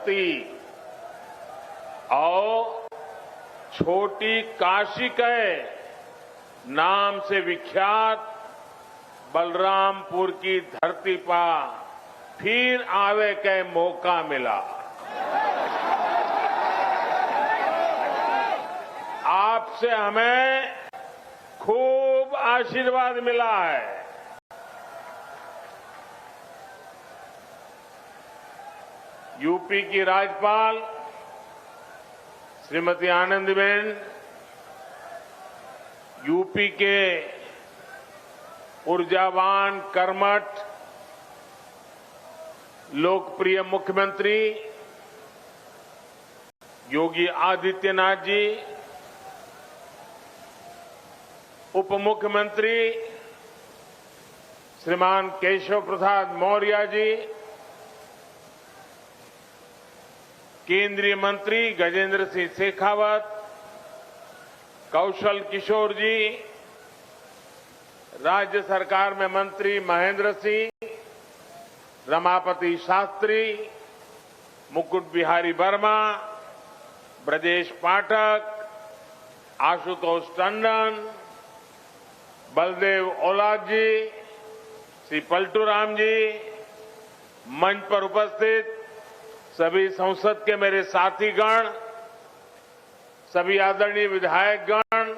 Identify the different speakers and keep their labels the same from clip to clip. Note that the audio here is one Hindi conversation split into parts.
Speaker 1: धरती और छोटी काशी के नाम से विख्यात बलरामपुर की धरती पर फिर आवे के मौका मिला। आपसे हमें खूब आशीर्वाद मिला है। यूपी की राज्यपाल श्रीमती आनंदीबेन, यूपी के ऊर्जावान, कर्मठ, लोकप्रिय मुख्यमंत्री योगी आदित्यनाथ जी, उप मुख्यमंत्री श्रीमान केशव प्रसाद मौर्य जी, केंद्रीय मंत्री गजेंद्र सिंह शेखावत, कौशल किशोर जी, राज्य सरकार में मंत्री महेंद्र सिंह, रमापति शास्त्री, मुकुट बिहारी वर्मा, ब्रजेश पाठक, आशुतोष टंडन, बलदेव ओलाद जी, श्री पलटूराम जी, मंच पर उपस्थित सभी संसद के मेरे साथीगण, सभी आदरणीय विधायकगण,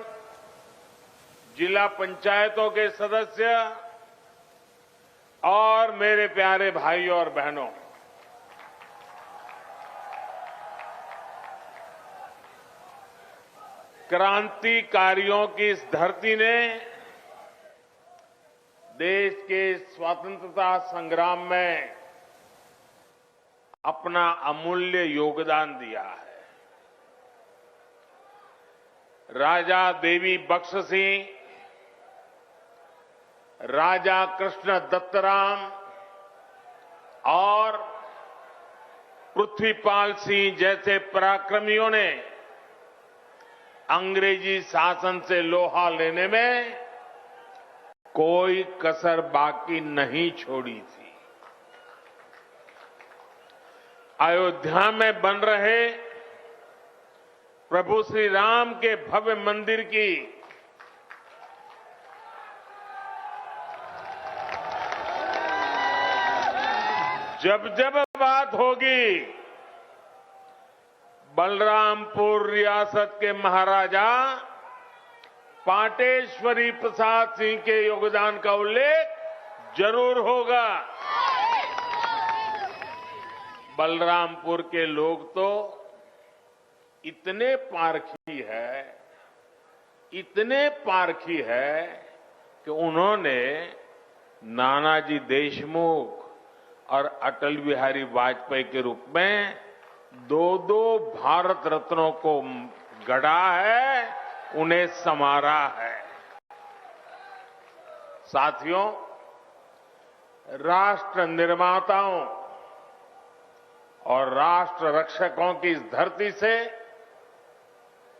Speaker 1: जिला पंचायतों के सदस्य और मेरे प्यारे भाइयों और बहनों, क्रांतिकारियों की इस धरती ने देश के स्वतंत्रता संग्राम में अपना अमूल्य योगदान दिया है। राजा देवी बख्श सिंह, राजा कृष्ण दत्तराम और पृथ्वीपाल सिंह जैसे पराक्रमियों ने अंग्रेजी शासन से लोहा लेने में कोई कसर बाकी नहीं छोड़ी थी। अयोध्या में बन रहे प्रभु श्री राम के भव्य मंदिर की जब जब बात होगी, बलरामपुर रियासत के महाराजा पाटेश्वरी प्रसाद सिंह के योगदान का उल्लेख जरूर होगा। बलरामपुर के लोग तो इतने पारखी है कि उन्होंने नानाजी देशमुख और अटल बिहारी वाजपेयी के रूप में दो भारत रत्नों को गढ़ा है, उन्हें संवारा है। साथियों, राष्ट्र निर्माताओं और राष्ट्र रक्षकों की इस धरती से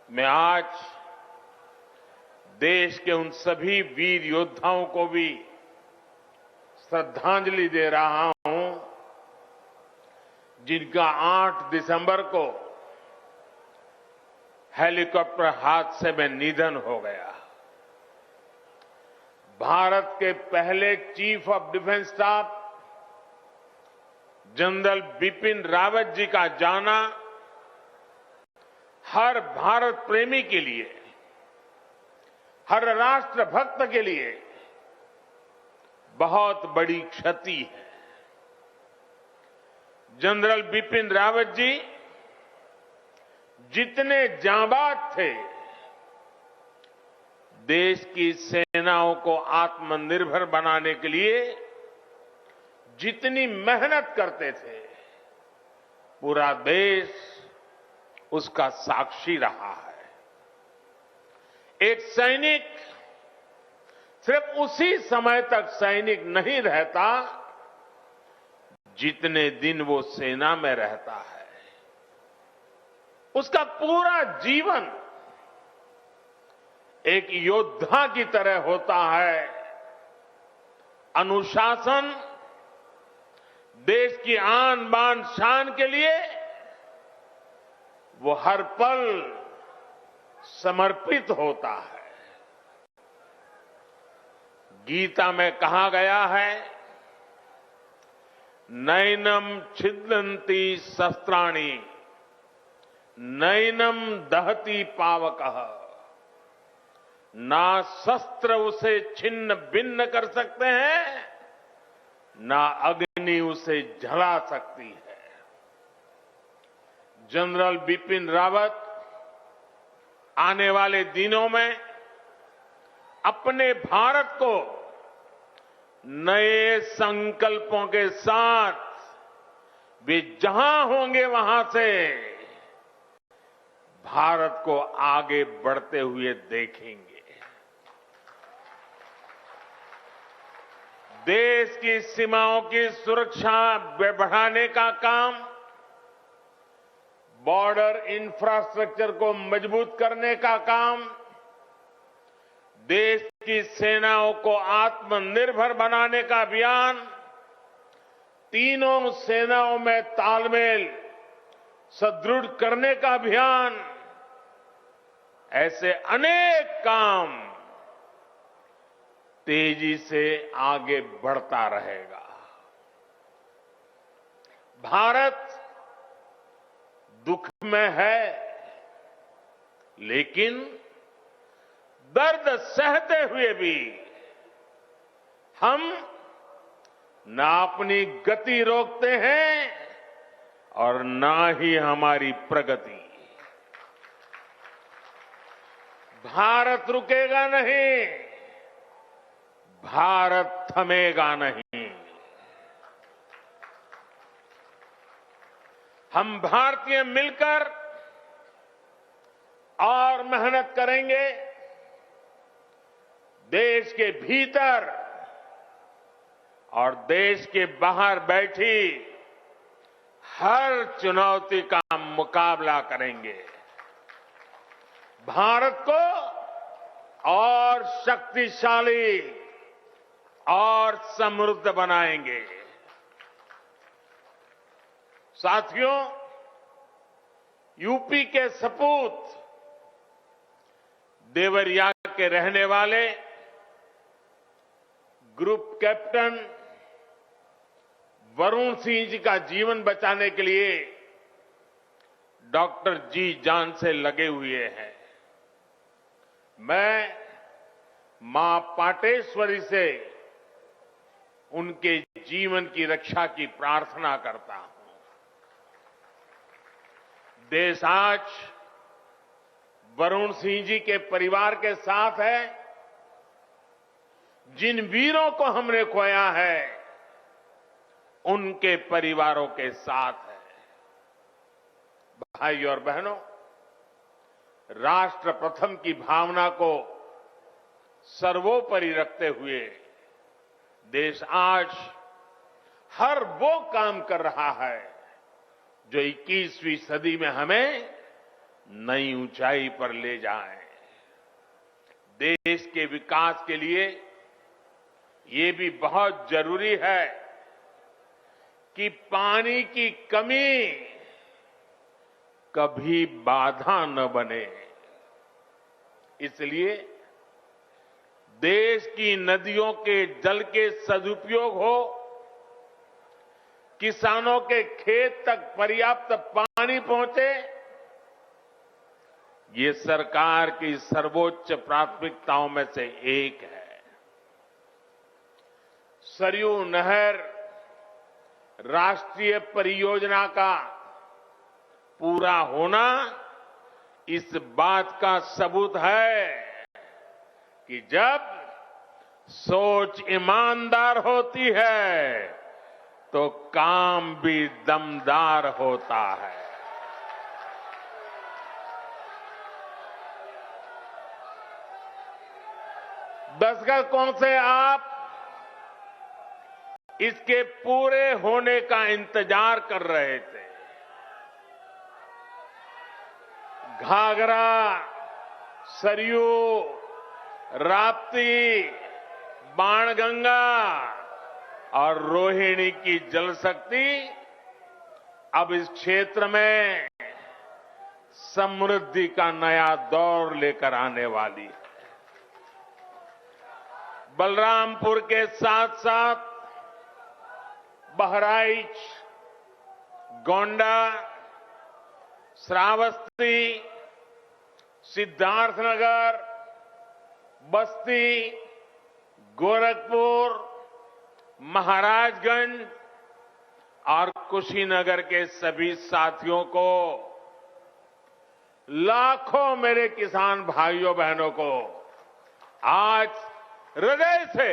Speaker 1: मैं आज देश के उन सभी वीर योद्धाओं को भी श्रद्धांजलि दे रहा हूं जिनका 8 दिसंबर को हेलीकॉप्टर हादसे में निधन हो गया। भारत के पहले chief of defence staff general Bipin Rawat ji का जाना हर भारत प्रेमी के लिए, हर राष्ट्र भक्त के लिए बहुत बड़ी क्षति है। जनरल बिपिन रावत जी जितने जांबाज थे, देश की सेनाओं को आत्मनिर्भर बनाने के लिए जितनी मेहनत करते थे, पूरा देश उसका साक्षी रहा है। एक सैनिक सिर्फ उसी समय तक सैनिक नहीं रहता जितने दिन वो सेना में रहता है। उसका पूरा जीवन एक योद्धा की तरह होता है। अनुशासन, देश की आन बान शान के लिए वो हर पल समर्पित होता है। गीता में कहा गया है, नैनम छिदन्ति शस्त्राणि नैनम दहति पावकः, ना शस्त्र उसे छिन्न भिन्न कर सकते हैं, ना अग्नि उसे जला सकती है। जनरल बिपिन रावत आने वाले दिनों में अपने भारत को नए संकल्पों के साथ वे जहां होंगे वहां से भारत को आगे बढ़ते हुए देखेंगे। देश की सीमाओं की सुरक्षा बढ़ाने का काम, बॉर्डर इंफ्रास्ट्रक्चर को मजबूत करने का काम, देश की सेनाओं को आत्मनिर्भर बनाने का अभियान, तीनों सेनाओं में तालमेल सुदृढ़ करने का अभियान, ऐसे अनेक काम तेजी से आगे बढ़ता रहेगा। भारत दुख में है, लेकिन दर्द सहते हुए भी हम ना अपनी गति रोकते हैं और ना ही हमारी प्रगति। भारत रुकेगा नहीं, भारत थमेगा नहीं। हम भारतीय मिलकर और मेहनत करेंगे। देश के भीतर और देश के बाहर बैठी हर चुनौती का मुकाबला करेंगे। भारत को और शक्तिशाली और समृद्ध बनाएंगे। साथियों, यूपी के सपूत देवरिया के रहने वाले ग्रुप कैप्टन वरुण सिंह जी का जीवन बचाने के लिए डॉक्टर जी जान से लगे हुए हैं। मैं मां पाटेश्वरी से उनके जीवन की रक्षा की प्रार्थना करता हूं। देश आज वरुण सिंह जी के परिवार के साथ है। जिन वीरों को हमने खोया है, उनके परिवारों के साथ है। भाई और बहनों, राष्ट्र प्रथम की भावना को सर्वोपरि रखते हुए देश आज हर वो काम कर रहा है जो 21वीं सदी में हमें नई ऊंचाई पर ले जाए। देश के विकास के लिए ये भी बहुत जरूरी है कि पानी की कमी कभी बाधा न बने। इसलिए देश की नदियों के जल के सदुपयोग हो, किसानों के खेत तक पर्याप्त पानी पहुंचे, ये सरकार की सर्वोच्च प्राथमिकताओं में से एक है। सरयू नहर राष्ट्रीय परियोजना का पूरा होना इस बात का सबूत है कि जब सोच ईमानदार होती है तो काम भी दमदार होता है। दशकों से आप इसके पूरे होने का इंतजार कर रहे थे। घाघरा, सरयू, राप्ती, बाणगंगा और रोहिणी की जल शक्ति अब इस क्षेत्र में समृद्धि का नया दौर लेकर आने वाली है। बलरामपुर के साथ साथ बहराइच, गोंडा, श्रावस्ती, सिद्धार्थनगर, बस्ती, गोरखपुर, महाराजगंज और कुशीनगर के सभी साथियों को, लाखों मेरे किसान भाइयों बहनों को आज हृदय से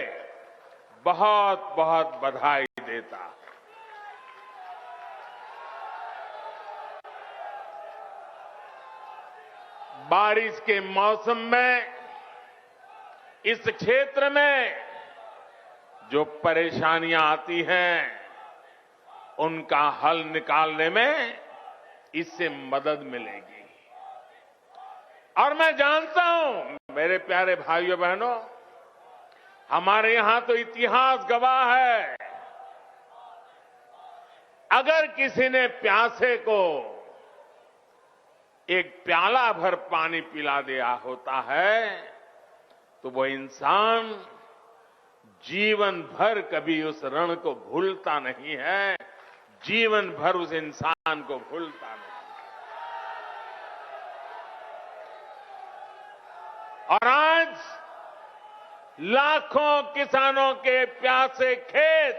Speaker 1: बहुत बहुत बधाई देता। बारिश के मौसम में इस क्षेत्र में जो परेशानियां आती हैं, उनका हल निकालने में इससे मदद मिलेगी। और मैं जानता हूं मेरे प्यारे भाइयों बहनों, हमारे यहां तो इतिहास गवाह है, अगर किसी ने प्यासे को एक प्याला भर पानी पिला दिया होता है तो वो इंसान जीवन भर कभी उस ऋण को भूलता नहीं है, जीवन भर उस इंसान को भूलता नहीं। और आज लाखों किसानों के प्यासे खेत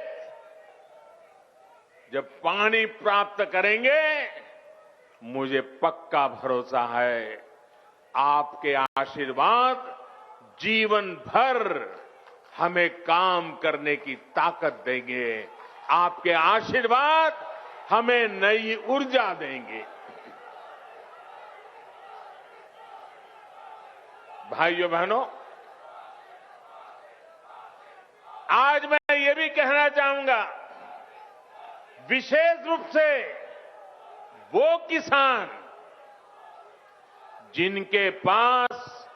Speaker 1: जब पानी प्राप्त करेंगे, मुझे पक्का भरोसा है आपके आशीर्वाद जीवन भर हमें काम करने की ताकत देंगे। आपके आशीर्वाद हमें नई ऊर्जा देंगे। भाइयों बहनों, आज मैं ये भी कहना चाहूंगा, विशेष रूप से वो किसान जिनके पास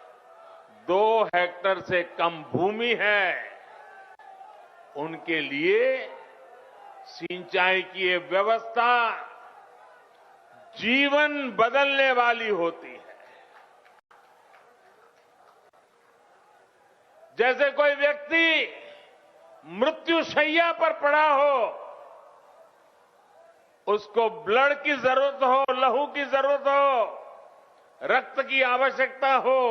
Speaker 1: 2 हेक्टेयर से कम भूमि है, उनके लिए सिंचाई की ये व्यवस्था जीवन बदलने वाली होती है। जैसे कोई व्यक्ति मृत्युशैया पर पड़ा हो, उसको ब्लड की जरूरत हो, लहू की जरूरत हो, रक्त की आवश्यकता हो,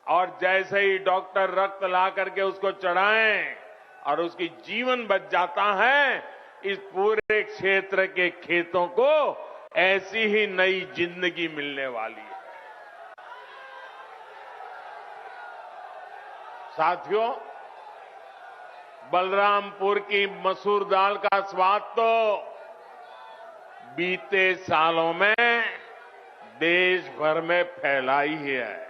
Speaker 1: और जैसे ही डॉक्टर रक्त ला करके उसको चढ़ाएं और उसकी जीवन बच जाता है, इस पूरे क्षेत्र के खेतों को ऐसी ही नई जिंदगी मिलने वाली है। साथियों, बलरामपुर की मसूर दाल का स्वाद तो बीते सालों में देश भर में फैला ही है।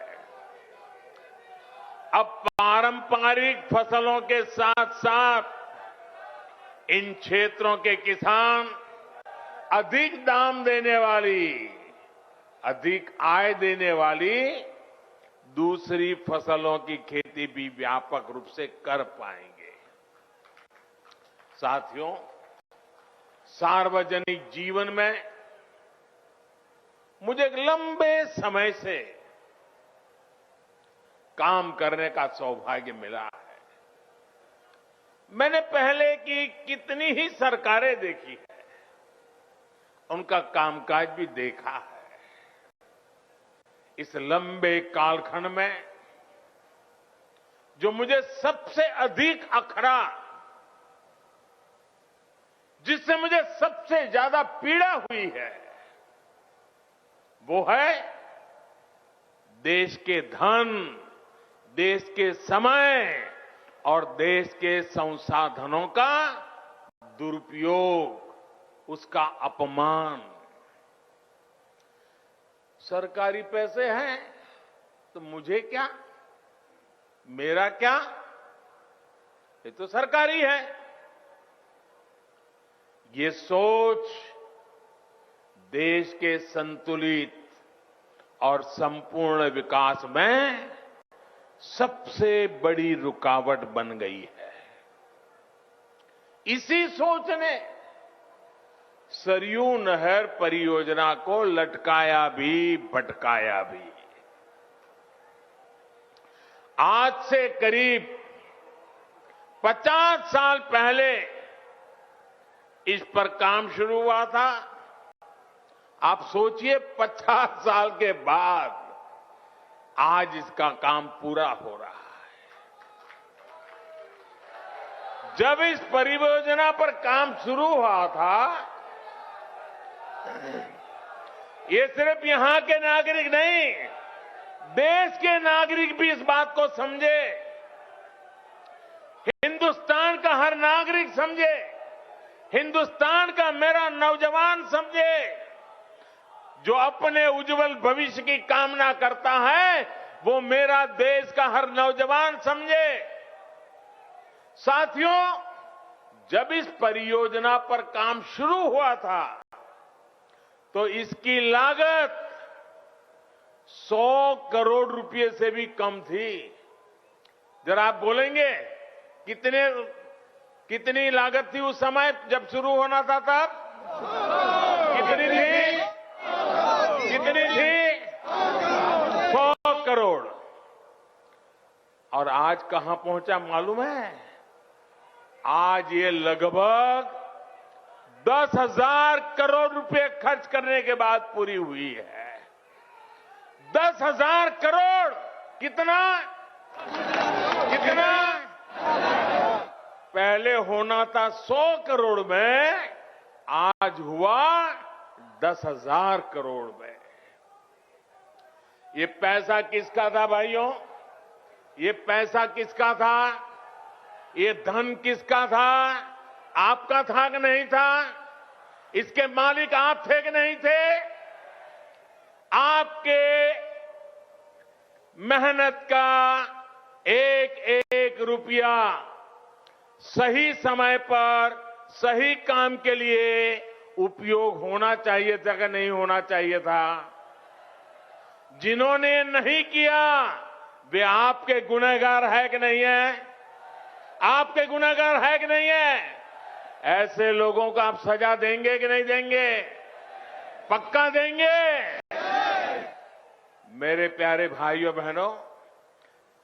Speaker 1: अब पारंपरिक फसलों के साथ साथ इन क्षेत्रों के किसान अधिक दाम देने वाली, अधिक आय देने वाली दूसरी फसलों की खेती भी व्यापक रूप से कर पाएंगे। साथियों, सार्वजनिक जीवन में मुझे एक लंबे समय से काम करने का सौभाग्य मिला है। मैंने पहले की कितनी ही सरकारें देखी है, उनका कामकाज भी देखा है। इस लंबे कालखंड में जो मुझे सबसे अधिक अखरा, जिससे मुझे सबसे ज्यादा पीड़ा हुई है, वो है देश के धन, देश के समय और देश के संसाधनों का दुरुपयोग, उसका अपमान। सरकारी पैसे हैं तो मुझे क्या, मेरा क्या, ये तो सरकारी है। ये सोच देश के संतुलित और संपूर्ण विकास में सबसे बड़ी रुकावट बन गई है। इसी सोच ने सरयू नहर परियोजना को लटकाया भी भटकाया भी। आज से करीब 50 साल पहले इस पर काम शुरू हुआ था। आप सोचिए 50 साल के बाद आज इसका काम पूरा हो रहा है। जब इस परियोजना पर काम शुरू हुआ था, ये सिर्फ यहां के नागरिक नहीं, देश के नागरिक भी इस बात को समझे, हिंदुस्तान का हर नागरिक समझे, हिंदुस्तान का मेरा नौजवान समझे, जो अपने उज्जवल भविष्य की कामना करता है, वो मेरा देश का हर नौजवान समझे। साथियों, जब इस परियोजना पर काम शुरू हुआ था तो इसकी लागत 100 करोड़ रुपए से भी कम थी। जरा आप बोलेंगे कितनी लागत थी उस समय जब शुरू होना था तब? कितनी थी? कितनी थी? 100 करोड़। और आज कहां पहुंचा मालूम है? आज ये लगभग 10,000 करोड़ रुपए खर्च करने के बाद पूरी हुई है। 10,000 करोड़। कितना? कितना? पहले होना था 100 करोड़ में, आज हुआ 10,000 करोड़ में। ये पैसा किसका था भाइयों? ये पैसा किसका था? ये धन किसका था? आपका था कि नहीं था? इसके मालिक आप थे कि नहीं थे? आपके मेहनत का एक एक रुपया सही समय पर सही काम के लिए उपयोग होना चाहिए था कि नहीं होना चाहिए था? जिन्होंने नहीं किया वे आपके गुनहगार है कि नहीं है? आपके गुनहगार है कि नहीं है? ऐसे लोगों को आप सजा देंगे कि नहीं देंगे? पक्का देंगे? मेरे प्यारे भाइयों बहनों,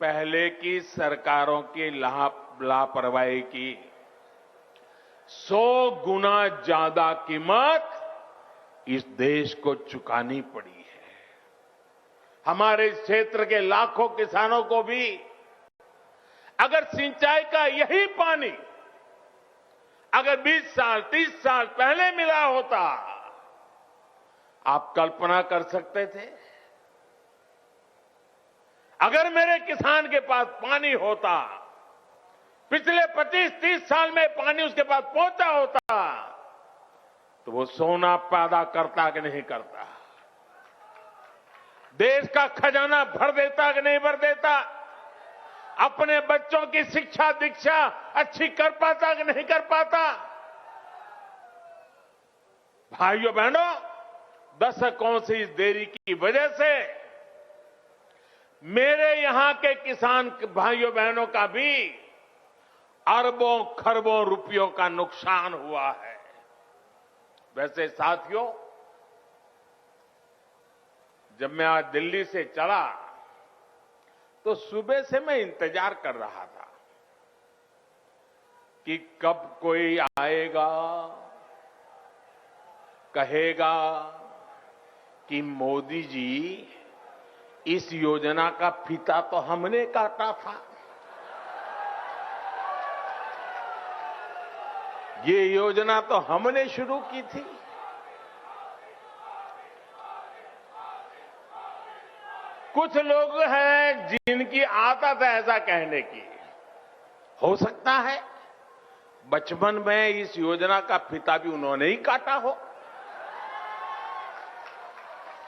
Speaker 1: पहले की सरकारों की लापरवाही की 100 गुना ज्यादा कीमत इस देश को चुकानी पड़ी है। हमारे क्षेत्र के लाखों किसानों को भी अगर सिंचाई का यही पानी अगर 20 साल 30 साल पहले मिला होता, आप कल्पना कर सकते थे? अगर मेरे किसान के पास पानी होता, पिछले 25-30 साल में पानी उसके पास पहुंचा होता, तो वो सोना पैदा करता कि नहीं करता? देश का खजाना भर देता कि नहीं भर देता? अपने बच्चों की शिक्षा दीक्षा अच्छी कर पाता कि नहीं कर पाता? भाइयों बहनों, दशकों से इस देरी की वजह से मेरे यहां के किसान भाइयों बहनों का भी अरबों खरबों रुपयों का नुकसान हुआ है। वैसे साथियों, जब मैं आज दिल्ली से चला तो सुबह से मैं इंतजार कर रहा था कि कब कोई आएगा, कहेगा कि मोदी जी, इस योजना का फीता तो हमने काटा था, ये योजना तो हमने शुरू की थी। कुछ लोग हैं जिनकी आदत है ऐसा कहने की। हो सकता है बचपन में इस योजना का फीता भी उन्होंने ही काटा हो।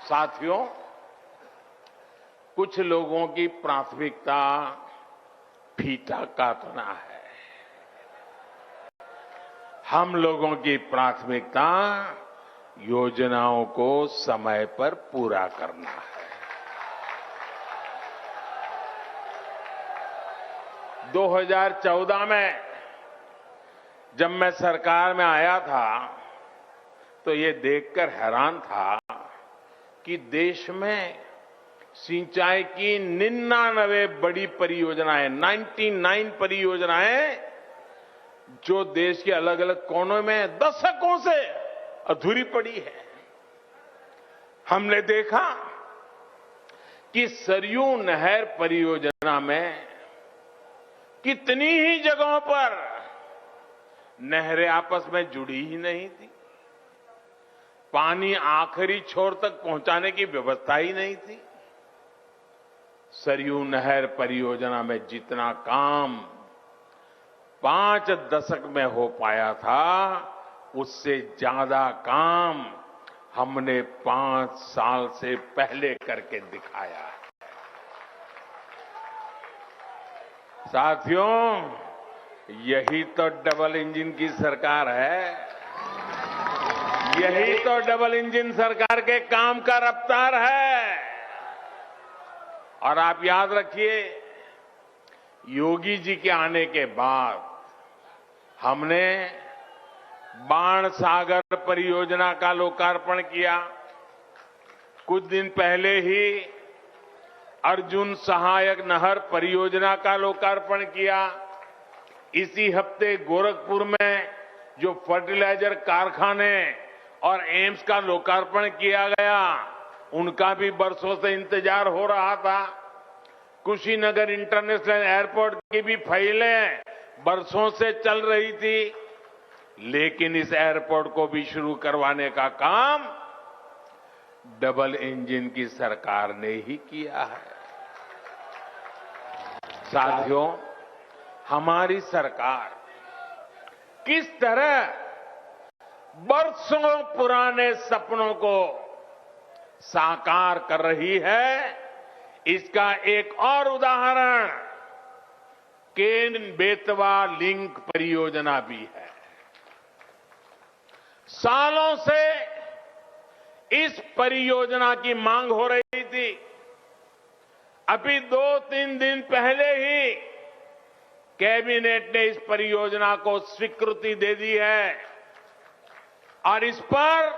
Speaker 1: साथियों, कुछ लोगों की प्राथमिकता फीता काटना है, हम लोगों की प्राथमिकता योजनाओं को समय पर पूरा करना है। 2014 में जब मैं सरकार में आया था तो ये देखकर हैरान था कि देश में सिंचाई की 99 बड़ी परियोजनाएं, 99 परियोजनाएं जो देश के अलग अलग कोनों में दशकों से अधूरी पड़ी है। हमने देखा कि सरयू नहर परियोजना में कितनी ही जगहों पर नहरें आपस में जुड़ी ही नहीं थी, पानी आखिरी छोर तक पहुंचाने की व्यवस्था ही नहीं थी। सरयू नहर परियोजना में जितना काम 5 दशक में हो पाया था, उससे ज्यादा काम हमने 5 साल से पहले करके दिखाया है। साथियों, यही तो डबल इंजन की सरकार है। यही तो डबल इंजन सरकार के काम का रफ्तार है। और आप याद रखिए, योगी जी के आने के बाद हमने बाणसागर परियोजना का लोकार्पण किया। कुछ दिन पहले ही अर्जुन सहायक नहर परियोजना का लोकार्पण किया। इसी हफ्ते गोरखपुर में जो फर्टिलाइजर कारखाने और एम्स का लोकार्पण किया गया, उनका भी बरसों से इंतजार हो रहा था। कुशीनगर इंटरनेशनल एयरपोर्ट की भी फाइलें बरसों से चल रही थी, लेकिन इस एयरपोर्ट को भी शुरू करवाने का काम डबल इंजन की सरकार ने ही किया है। साथियों, हमारी सरकार किस तरह बरसों पुराने सपनों को साकार कर रही है, इसका एक और उदाहरण केन बेतवा लिंक परियोजना भी है। सालों से इस परियोजना की मांग हो रही थी। अभी 2-3 दिन पहले ही कैबिनेट ने इस परियोजना को स्वीकृति दे दी है और इस पर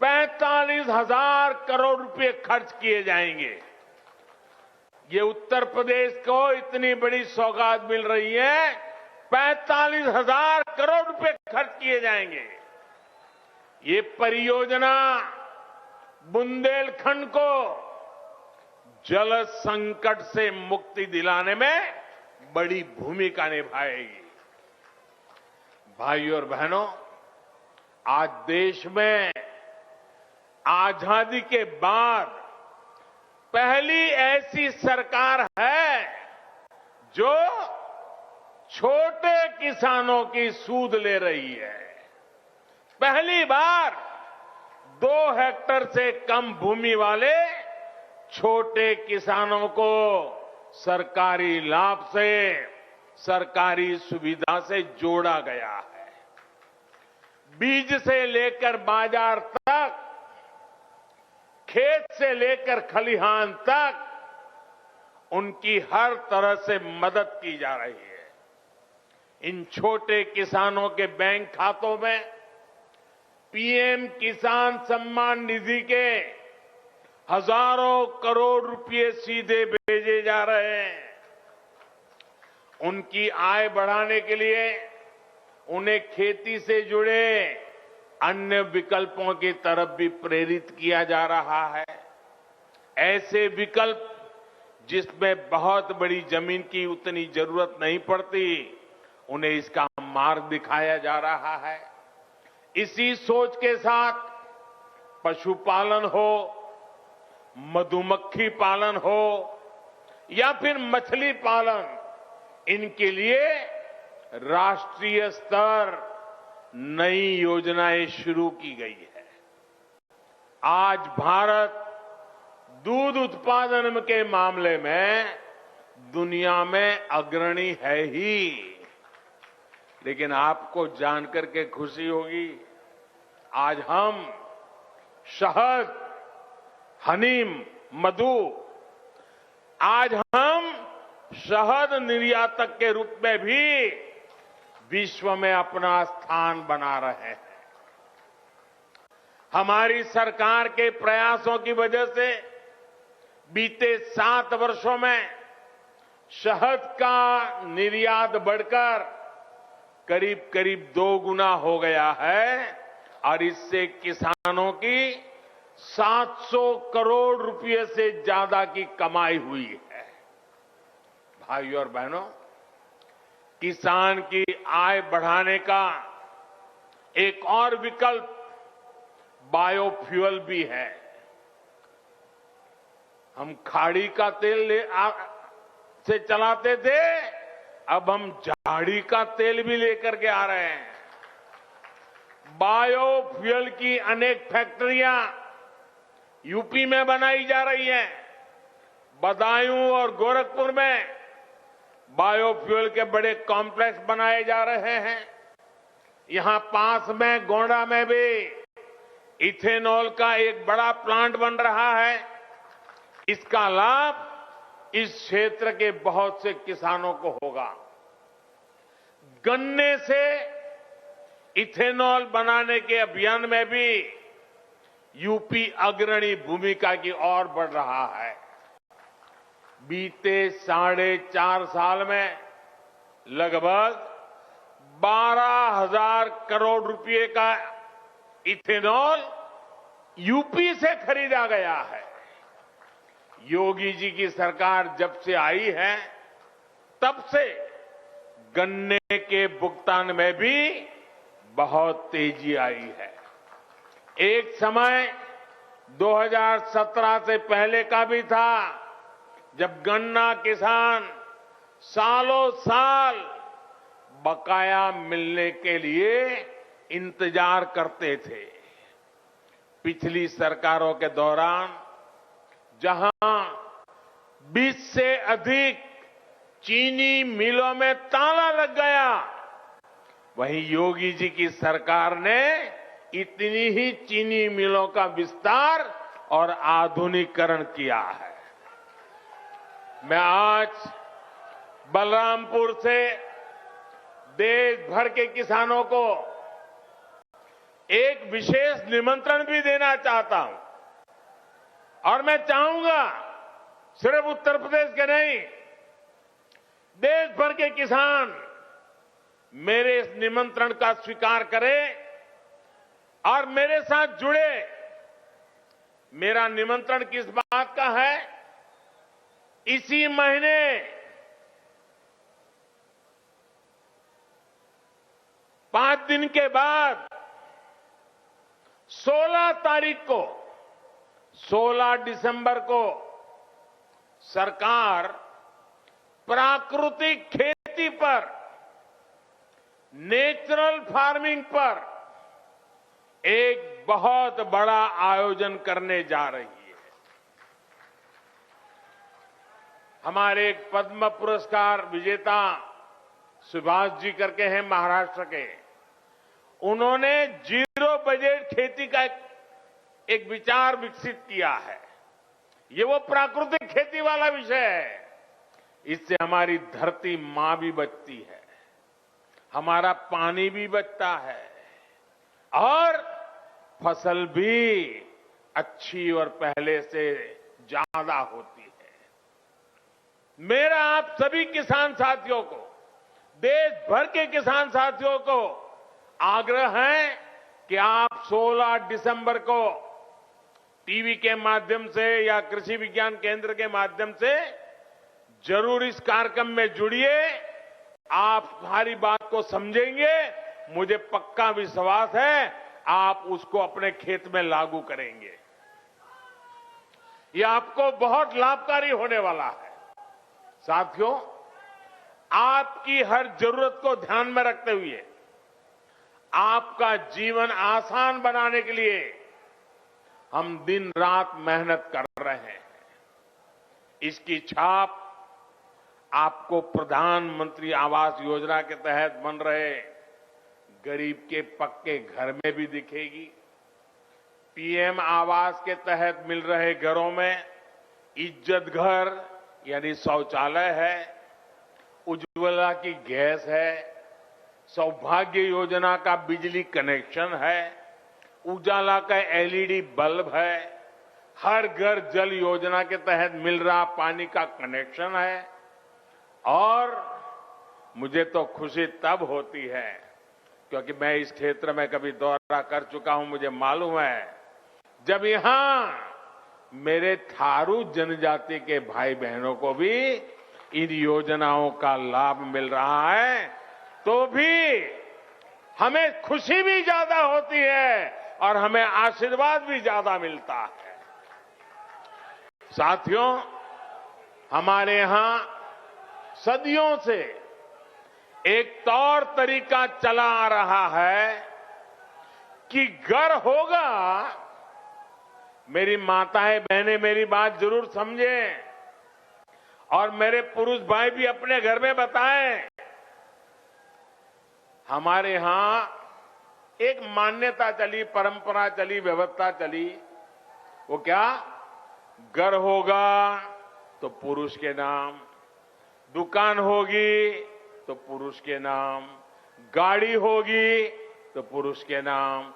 Speaker 1: 45,000 करोड़ रुपए खर्च किए जाएंगे। ये उत्तर प्रदेश को इतनी बड़ी सौगात मिल रही है, 45,000 करोड़ रुपए खर्च किए जाएंगे। ये परियोजना बुंदेलखंड को जल संकट से मुक्ति दिलाने में बड़ी भूमिका निभाएगी। भाइयों और बहनों, आज देश में आजादी के बाद पहली ऐसी सरकार है जो छोटे किसानों की सूद ले रही है। पहली बार 2 हेक्टेयर से कम भूमि वाले छोटे किसानों को सरकारी लाभ से, सरकारी सुविधा से जोड़ा गया है। बीज से लेकर बाजार तक, खेत से लेकर खलिहान तक उनकी हर तरह से मदद की जा रही है। इन छोटे किसानों के बैंक खातों में पीएम किसान सम्मान निधि के हजारों करोड़ रुपए सीधे भेजे जा रहे हैं। उनकी आय बढ़ाने के लिए उन्हें खेती से जुड़े अन्य विकल्पों की तरफ भी प्रेरित किया जा रहा है। ऐसे विकल्प जिसमें बहुत बड़ी जमीन की उतनी जरूरत नहीं पड़ती, उन्हें इसका मार्ग दिखाया जा रहा है। इसी सोच के साथ पशुपालन हो, मधुमक्खी पालन हो या फिर मछली पालन, इनके लिए राष्ट्रीय स्तर नई योजनाएं शुरू की गई है। आज भारत दूध उत्पादन के मामले में दुनिया में अग्रणी है ही, लेकिन आपको जानकर के खुशी होगी, आज हम शहद, हनी, मधु, आज हम शहद निर्यातक के रूप में भी विश्व में अपना स्थान बना रहे हैं। हमारी सरकार के प्रयासों की वजह से बीते 7 वर्षों में शहद का निर्यात बढ़कर करीब करीब 2 गुना हो गया है और इससे किसानों की 700 करोड़ रुपए से ज्यादा की कमाई हुई है। भाइयों और बहनों, किसान की आय बढ़ाने का एक और विकल्प बायोफ्यूल भी है। हम खाड़ी का तेल से चलाते थे, अब हम झाड़ी का तेल भी लेकर के आ रहे हैं। बायोफ्यूल की अनेक फैक्ट्रियां यूपी में बनाई जा रही हैं। बदायूं और गोरखपुर में बायोफ्यूल के बड़े कॉम्प्लेक्स बनाए जा रहे हैं। यहां पास में गोंडा में भी इथेनॉल का एक बड़ा प्लांट बन रहा है। इसका लाभ इस क्षेत्र के बहुत से किसानों को होगा। गन्ने से इथेनॉल बनाने के अभियान में भी यूपी अग्रणी भूमिका की ओर बढ़ रहा है। बीते 4.5 साल में लगभग 12,000 करोड़ रुपए का इथेनॉल यूपी से खरीदा गया है। योगी जी की सरकार जब से आई है, तब से गन्ने के भुगतान में भी बहुत तेजी आई है। एक समय 2017 से पहले का भी था, जब गन्ना किसान सालों साल बकाया मिलने के लिए इंतजार करते थे। पिछली सरकारों के दौरान जहां 20 से अधिक चीनी मिलों में ताला लग गया, वहीं योगी जी की सरकार ने इतनी ही चीनी मिलों का विस्तार और आधुनिकीकरण किया है। मैं आज बलरामपुर से देश भर के किसानों को एक विशेष निमंत्रण भी देना चाहता हूं और मैं चाहूंगा सिर्फ उत्तर प्रदेश के नहीं, देश भर के किसान मेरे इस निमंत्रण का स्वीकार करें और मेरे साथ जुड़े। मेरा निमंत्रण किस बात का है? इसी महीने 5 दिन के बाद 16 तारीख को, 16 दिसंबर को सरकार प्राकृतिक खेती पर, नेचुरल फार्मिंग पर एक बहुत बड़ा आयोजन करने जा रही है। हमारे एक पद्म पुरस्कार विजेता सुभाष जी करके हैं महाराष्ट्र के, उन्होंने जीरो बजट खेती का एक विचार विकसित किया है। ये वो प्राकृतिक खेती वाला विषय है। इससे हमारी धरती मां भी बचती है, हमारा पानी भी बचता है और फसल भी अच्छी और पहले से ज्यादा होती है। मेरा आप सभी किसान साथियों को, देश भर के किसान साथियों को आग्रह है कि आप 16 दिसंबर को टीवी के माध्यम से या कृषि विज्ञान केंद्र के माध्यम से जरूर इस कार्यक्रम में जुड़िए। आप हमारी बात को समझेंगे, मुझे पक्का विश्वास है आप उसको अपने खेत में लागू करेंगे। यह आपको बहुत लाभकारी होने वाला है। साथियों, आपकी हर जरूरत को ध्यान में रखते हुए आपका जीवन आसान बनाने के लिए हम दिन रात मेहनत कर रहे हैं। इसकी छाप आपको प्रधानमंत्री आवास योजना के तहत बन रहे गरीब के पक्के घर में भी दिखेगी। पीएम आवास के तहत मिल रहे घरों में इज्जत घर यानी शौचालय है, उज्ज्वला की गैस है, सौभाग्य योजना का बिजली कनेक्शन है, उजाला का एलईडी बल्ब है, हर घर जल योजना के तहत मिल रहा पानी का कनेक्शन है। और मुझे तो खुशी तब होती है क्योंकि मैं इस क्षेत्र में कभी दौरा कर चुका हूं, मुझे मालूम है जब यहां मेरे थारू जनजाति के भाई बहनों को भी इन योजनाओं का लाभ मिल रहा है तो भी हमें खुशी भी ज्यादा होती है और हमें आशीर्वाद भी ज्यादा मिलता है। साथियों, हमारे यहां सदियों से एक तौर तरीका चला आ रहा है कि घर होगा, मेरी माताएं बहनें मेरी बात जरूर समझें और मेरे पुरुष भाई भी अपने घर में बताएं। हमारे यहां एक मान्यता चली, परंपरा चली, व्यवस्था चली। वो क्या? घर होगा तो पुरुष के नाम, दुकान होगी तो पुरुष के नाम, गाड़ी होगी तो पुरुष के नाम,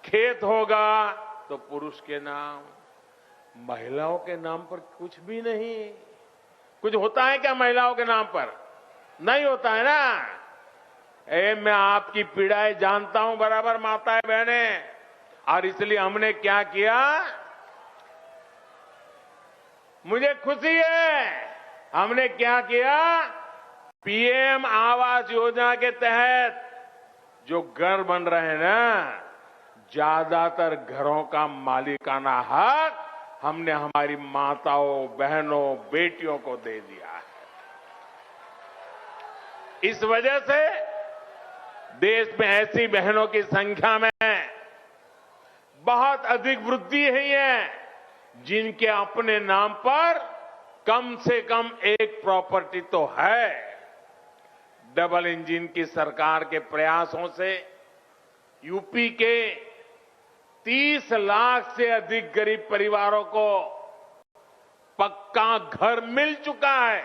Speaker 1: खेत होगा तो पुरुष के नाम। महिलाओं के नाम पर कुछ भी नहीं। कुछ होता है क्या महिलाओं के नाम पर? नहीं होता है ना। मैं आपकी पीड़ाएं जानता हूं बराबर माताएं बहनें, और इसलिए हमने क्या किया, मुझे खुशी है, हमने क्या किया, पीएम आवास योजना के तहत जो घर बन रहे हैं ना, ज्यादातर घरों का मालिकाना हक हमने हमारी माताओं, बहनों, बेटियों को दे दिया है। इस वजह से देश में ऐसी बहनों की संख्या में बहुत अधिक वृद्धि हुई है जिनके अपने नाम पर कम से कम एक प्रॉपर्टी तो है। डबल इंजन की सरकार के प्रयासों से यूपी के 30 लाख से अधिक गरीब परिवारों को पक्का घर मिल चुका है।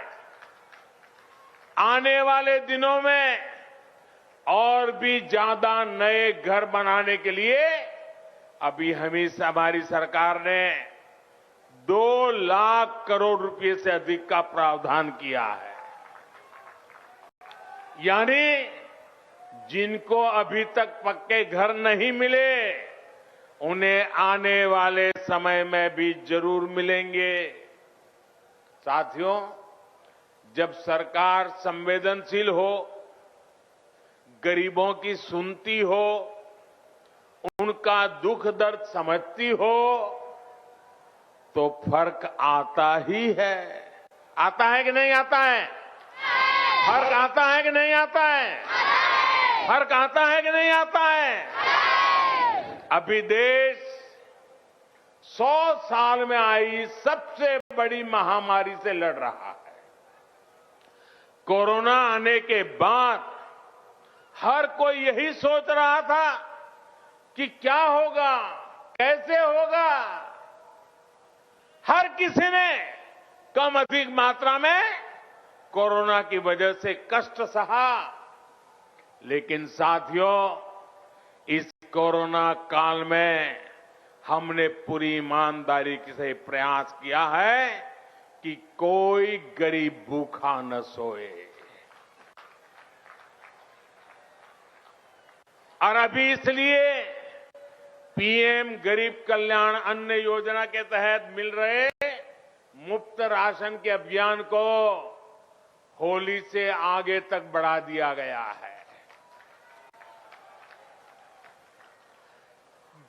Speaker 1: आने वाले दिनों में और भी ज्यादा नए घर बनाने के लिए अभी हमारी सरकार ने 2 लाख करोड़ रुपए से अधिक का प्रावधान किया है। यानी जिनको अभी तक पक्के घर नहीं मिले उन्हें आने वाले समय में भी जरूर मिलेंगे। साथियों, जब सरकार संवेदनशील हो, गरीबों की सुनती हो, उनका दुख दर्द समझती हो तो फर्क आता ही है। आता है कि नहीं आता है? फर्क आता है कि नहीं आता है? फर्क आता है कि नहीं आता है? अभी देश 100 साल में आई सबसे बड़ी महामारी से लड़ रहा है। कोरोना आने के बाद हर कोई यही सोच रहा था कि क्या होगा, कैसे होगा। हर किसी ने कम अधिक मात्रा में कोरोना की वजह से कष्ट सहा, लेकिन साथियों, इस कोरोना काल में हमने पूरी ईमानदारी से प्रयास किया है कि कोई गरीब भूखा न सोए। और अभी इसलिए पीएम गरीब कल्याण अन्न योजना के तहत मिल रहे मुफ्त राशन के अभियान को होली से आगे तक बढ़ा दिया गया है।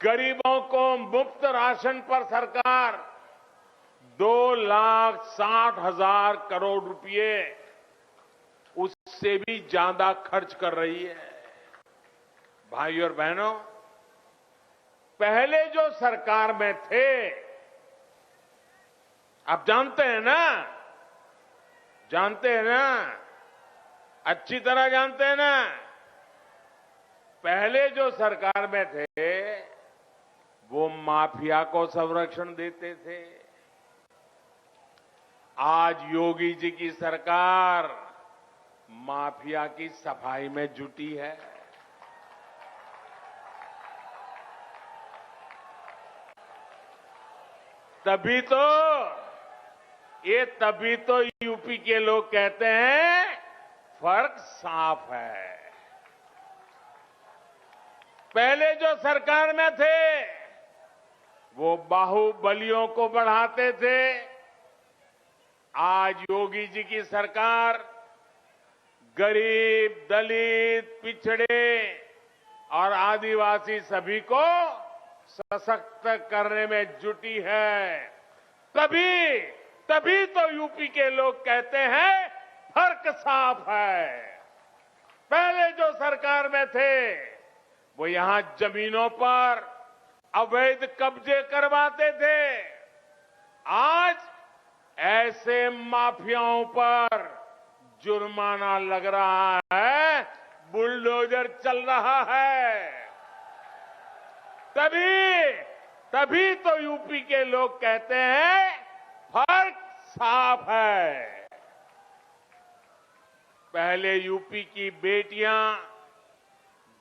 Speaker 1: गरीबों को मुफ्त राशन पर सरकार 2,60,000 करोड़ रुपए उससे भी ज्यादा खर्च कर रही है। भाई और बहनों, पहले जो सरकार में थे, आप जानते हैं ना, अच्छी तरह जानते हैं ना, पहले जो सरकार में थे वो माफिया को संरक्षण देते थे। आज योगी जी की सरकार माफिया की सफाई में जुटी है। तभी तो यूपी के लोग कहते हैं फर्क साफ है। पहले जो सरकार में थे वो बाहुबलियों को बढ़ाते थे। आज योगी जी की सरकार गरीब, दलित, पिछड़े और आदिवासी सभी को सशक्त करने में जुटी है। तभी तो यूपी के लोग कहते हैं फर्क साफ है। पहले जो सरकार में थे वो यहां जमीनों पर अवैध कब्जे करवाते थे। आज ऐसे माफियाओं पर जुर्माना लग रहा है, बुलडोजर चल रहा है। तभी तो यूपी के लोग कहते हैं फर्क साफ है। पहले यूपी की बेटियां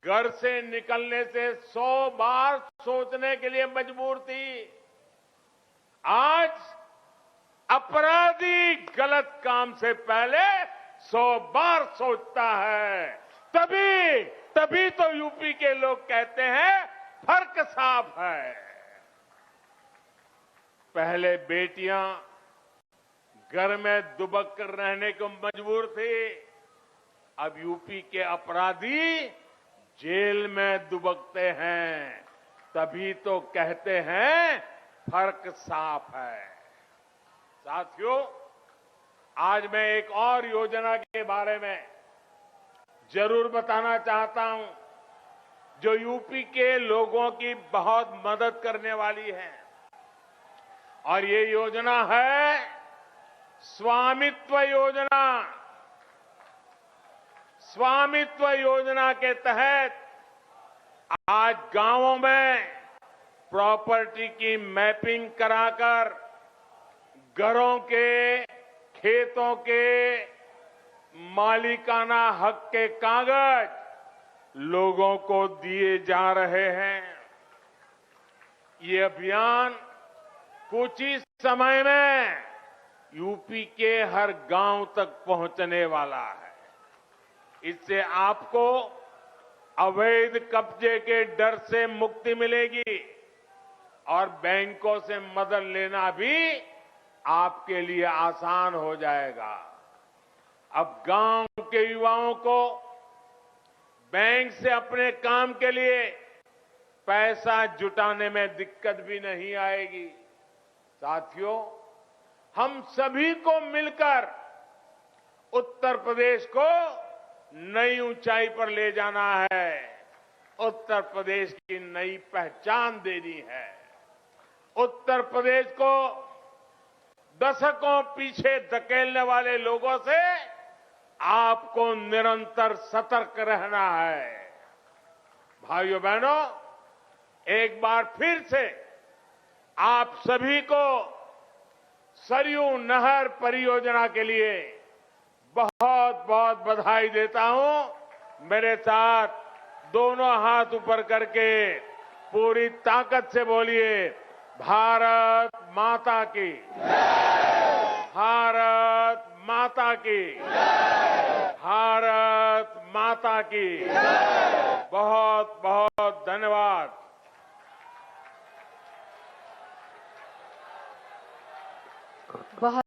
Speaker 1: घर से निकलने से 100 बार सोचने के लिए मजबूर थी। आज अपराधी गलत काम से पहले 100 बार सोचता है। तभी तो यूपी के लोग कहते हैं फर्क साफ है। पहले बेटियां घर में दुबक कर रहने को मजबूर थी। अब यूपी के अपराधी जेल में दुबकते हैं। तभी तो कहते हैं फर्क साफ है। साथियों, आज मैं एक और योजना के बारे में जरूर बताना चाहता हूं जो यूपी के लोगों की बहुत मदद करने वाली है। और ये योजना है स्वामित्व योजना। स्वामित्व योजना के तहत आज गांवों में प्रॉपर्टी की मैपिंग कराकर घरों के, खेतों के मालिकाना हक के कागज लोगों को दिए जा रहे हैं। ये अभियान कुछ ही समय में यूपी के हर गांव तक पहुंचने वाला है। इससे आपको अवैध कब्जे के डर से मुक्ति मिलेगी और बैंकों से मदद लेना भी आपके लिए आसान हो जाएगा। अब गांव के युवाओं को बैंक से अपने काम के लिए पैसा जुटाने में दिक्कत भी नहीं आएगी। साथियों, हम सभी को मिलकर उत्तर प्रदेश को नई ऊंचाई पर ले जाना है। उत्तर प्रदेश की नई पहचान देनी है। उत्तर प्रदेश को दशकों पीछे धकेलने वाले लोगों से आपको निरंतर सतर्क रहना है। भाइयों बहनों, एक बार फिर से आप सभी को सरयू नहर परियोजना के लिए बहुत बहुत बधाई देता हूं। मेरे साथ दोनों हाथ ऊपर करके पूरी ताकत से बोलिए, भारत माता की, भारत माता की, भारत माता की। बहुत बहुत धन्यवाद।
Speaker 2: बहुत